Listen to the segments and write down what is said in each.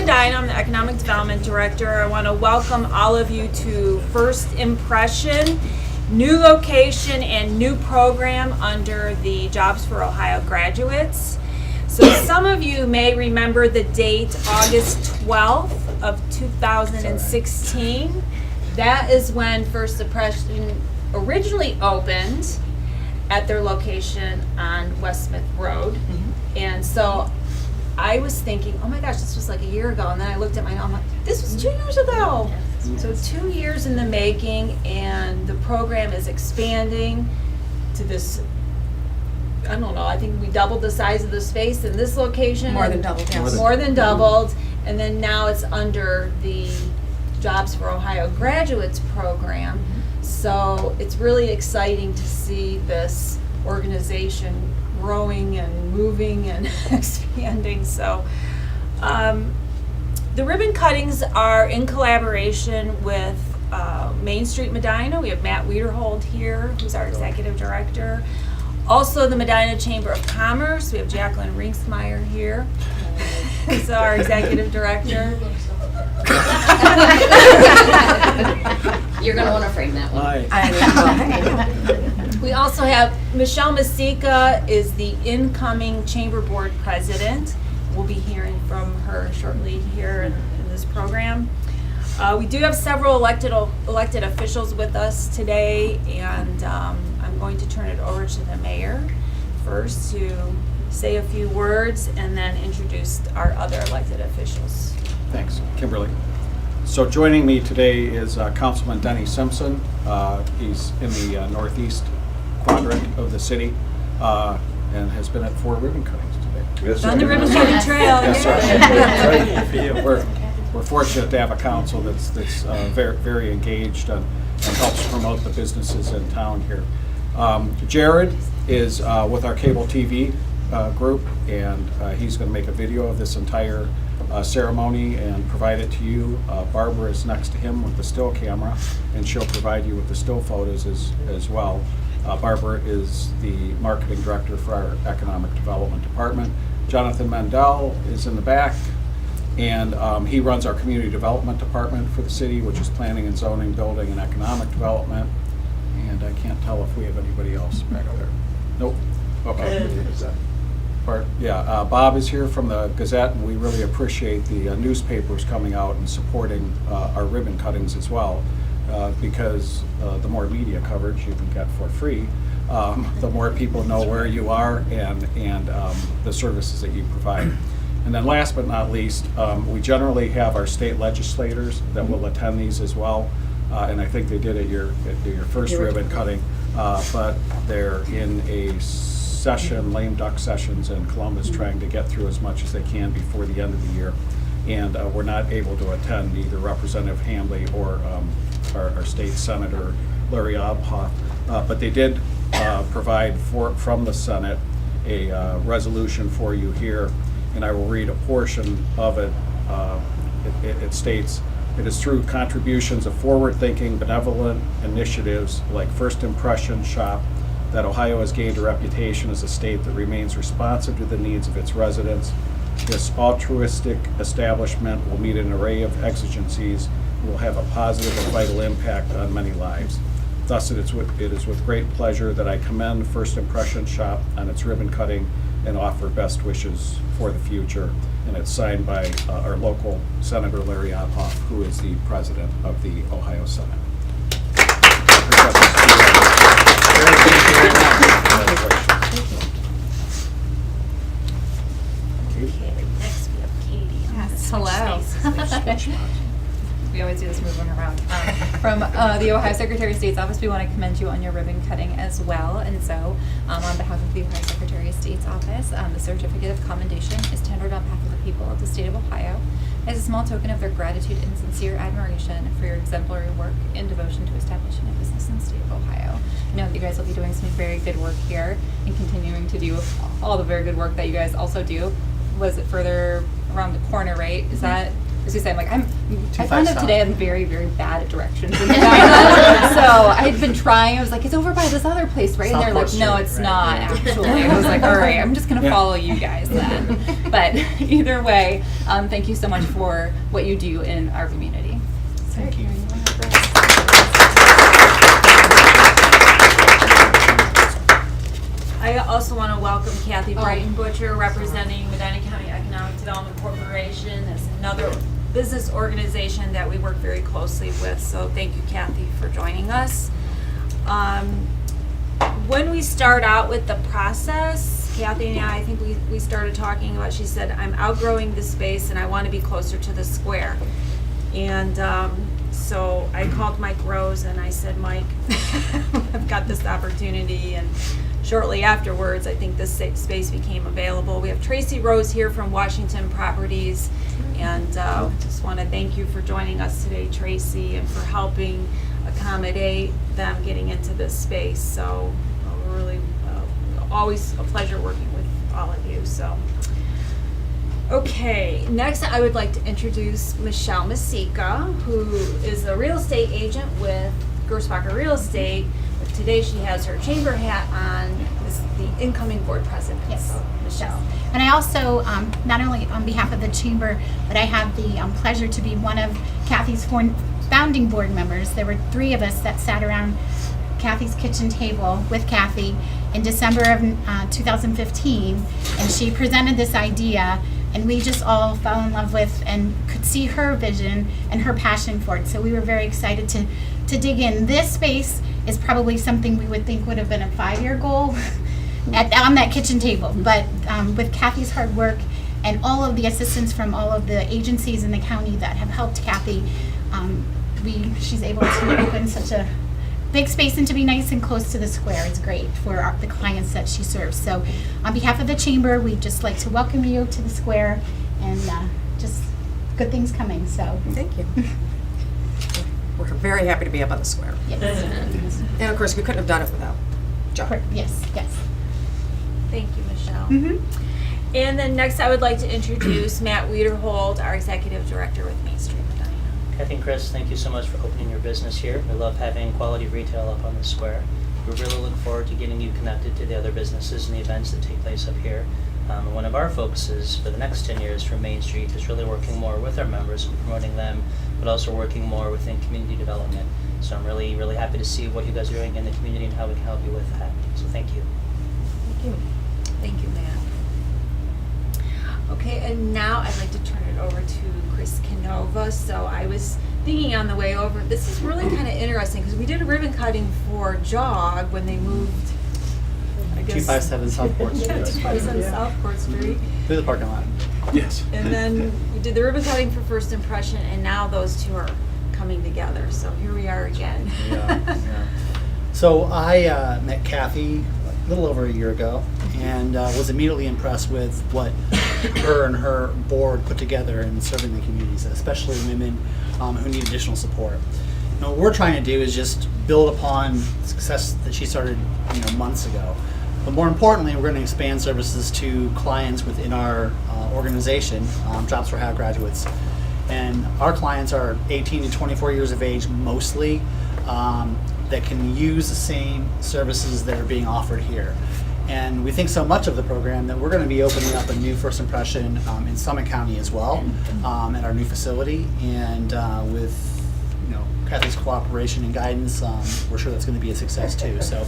Medina. I'm the Economic Development Director. I want to welcome all of you to First Impression, new location and new program under the Jobs for Ohio Graduates. So some of you may remember the date, August 12th of 2016. That is when First Impression originally opened at their location on West Smith Road. And so I was thinking, oh my gosh, this was like a year ago. And then I looked at my, I'm like, this was 2 years ago. So 2 years in the making, and the program is expanding to this, I don't know, I think we doubled the size of the space in this location. More than doubled, yes. More than doubled. And then now it's under the Jobs for Ohio Graduates program. So it's really exciting to see this organization growing and moving and expanding. So the ribbon cuttings are in collaboration with Main Street Medina. We have Matt Wiederhold here, who's our executive director. Also the Medina Chamber of Commerce. We have Jacqueline Rinksmeyer here, who's our executive director. You're going to want to frame that one. We also have Michelle Masika is the incoming Chamber Board President. We'll be hearing from her shortly here in this program. We do have several elected officials with us today, and I'm going to turn it over to the mayor first to say a few words and then introduce our other elected officials. Thanks, Kimberly. So joining me today is Councilman Denny Simpson. He's in the northeast quadrant of the city and has been at 4 ribbon cuttings today. Yes, On the ribbon cutting trail. Yes, sir. We're fortunate to have a council that's very, very engaged and helps promote the businesses in town here. Jared is with our cable TV group, and he's going to make a video of this entire ceremony and provide it to you. Barbara is next to him with the still camera, and she'll provide you with the still photos as well. Barbara is the marketing director for our economic development department. Jonathan Mendel is in the back, and he runs our community development department for the city, which is planning and zoning, building, and economic development. And I can't tell if we have anybody else back there. Nope. Okay. Bob is here from the Gazette, and we really appreciate the newspapers coming out and supporting our ribbon cuttings as well, because the more media coverage you can get for free, the more people know where you are and the services that you provide. And then last but not least, we generally have our state legislators that will attend these as well, and I think they did at your first ribbon cutting, but they're in a session, lame duck sessions in Columbus, trying to get through as much as they can before the end of the year, and we're not able to attend either Representative Hambley or our state senator Larry Obhoff, but they did provide from the Senate a resolution for you here, and I will read a portion of it. It states, "It is through contributions of forward-thinking, benevolent initiatives like First Impression Shop that Ohio has gained a reputation as a state that remains responsive to the needs of its residents. This altruistic establishment will meet an array of exigencies and will have a positive and vital impact on many lives. Thus, it is with great pleasure that I commend First Impression Shop on its ribbon cutting and offer best wishes for the future." And it's signed by our local Senator Larry Obhoff, who is the president of the Ohio Senate. Next we have Katie. Yes, hello. We always do this moving around. From the Ohio Secretary of State's office, we want to commend you on your ribbon cutting as well. And so, on behalf of the Ohio Secretary of State's office, the certificate of commendation is tendered on behalf of the people of the state of Ohio as a small token of their gratitude and sincere admiration for your exemplary work and devotion to establishing a business in the state of Ohio. I know that you guys will be doing some very good work here and continuing to do all the very good work that you guys also do. Was it further around the corner, right? Is that, as you say, I found out today I'm very, very bad at directions. So I had been trying. I was like, it's over by this other place, right? And they're like, no, it's not actually. I was like, all right, I'm just gonna follow you guys then. But either way, thank you so much for what you do in our community. Thank you. I also want to welcome Kathy Brighton Butcher, representing Medina County Economic Development Corporation. That's another business organization that we work very closely with. So thank you, Kathy, for joining us. When we start out with the process, Kathy and I think we started talking about, she said, I'm outgrowing the space and I want to be closer to the square. And so I called Mike Rose and I said, Mike, I've got this opportunity. And shortly afterwards, I think this space became available. We have Tracy Rose here from Washington Properties. And just want to thank you for joining us today, Tracy, and for helping accommodate them getting into this space. So we're really always a pleasure working with all of you. So, okay, next I would like to introduce Michelle Masika, who is a real estate agent with Gersbacher Real Estate. But today she has her chamber hat on as the incoming board president. Yes. So, Michelle. And I also, not only on behalf of the chamber, but I have the pleasure to be one of Kathy's founding board members. There were 3 of us that sat around Kathy's kitchen table with Kathy in December of 2015, and she presented this idea, and we just all fell in love with and could see her vision and her passion for it. So we were very excited to dig in. This space is probably something we would think would have been a 5-year goal on that kitchen table, but with Kathy's hard work and all of the assistance from all of the agencies in the county that have helped Kathy, she's able to open such a big space and to be nice and close to the square. It's great for the clients that she serves. So on behalf of the chamber, we'd just like to welcome you to the square, and just good things coming. So Thank you. We're very happy to be up on the square. yes. And of course, we couldn't have done it without John. Yes. Thank you, Michelle. Mm-hmm. And then next I would like to introduce Matt Wiederhold, our Executive Director with Main Street Medina. Kathy and Chris, thank you so much for opening your business here. We love having quality retail up on the square. We really look forward to getting you connected to the other businesses and the events that take place up here. And one of our focuses for the next 10 years for Main Street is really working more with our members and promoting them, but also working more within community development. So I'm really, really happy to see what you guys are doing in the community and how we can help you with that. So thank you. Thank you. Thank you, Matt. Okay, and now I'd like to turn it over to Chris Canova. So I was thinking on the way over, this is really kind of interesting because we did a ribbon cutting for JOG when they moved, I guess. 257 Southport Street. Yeah, 257 Southport Street. Through the parking lot. Yes. And then we did the ribbon cutting for First Impression, and now those two are coming together. So here we are again. Yeah. So I met Kathy a little over a year ago, and was immediately impressed with what her and her board put together in serving the communities, especially women who need additional support. What we're trying to do is just build upon success that she started months ago. But more importantly, we're going to expand services to clients within our organization, Jobs for Ohio Graduates. And our clients are 18 to 24 years of age mostly, that can use the same services that are being offered here. And we think so much of the program that we're going to be opening up a new First Impression in Summit County as well, at our new facility. And with Kathy's cooperation and guidance, we're sure that's going to be a success too. So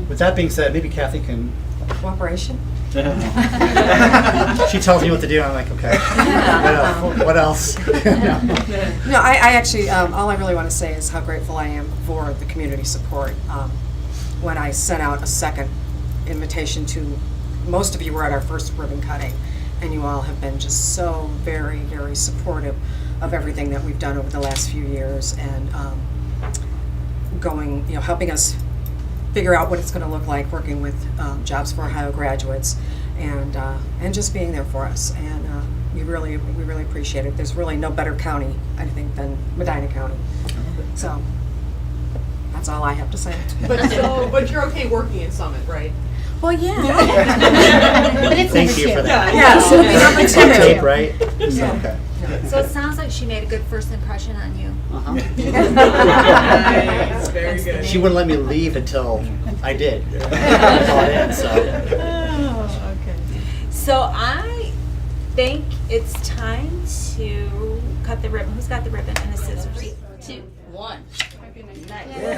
with that being said, maybe Kathy can... Cooperation? She tells me what to do, and I'm like, okay, what else? No, I actually, all I really want to say is how grateful I am for the community support. When I sent out a second invitation to, most of you were at our first ribbon cutting, and you all have been just so very, very supportive of everything that we've done over the last few years, and helping us figure out what it's going to look like working with Jobs for Ohio Graduates, and just being there for us. And we really appreciate it. There's really no better county, I think, than Medina County. So that's all I have to say. But you're okay working in Summit, right? Well, yeah. But it's Thank number you 2. for that. Yes, it'll be number It's on 2. tape, right? Yeah. Okay. So it sounds like she made a good first impression on you. Uh-huh. Nice, very Hence the she wouldn't let me leave until I did. I bought in, so. Oh, okay. So I think it's time to cut the ribbon. Who's got the ribbon and the scissors? 3, 2, 1. Nice. Yeah,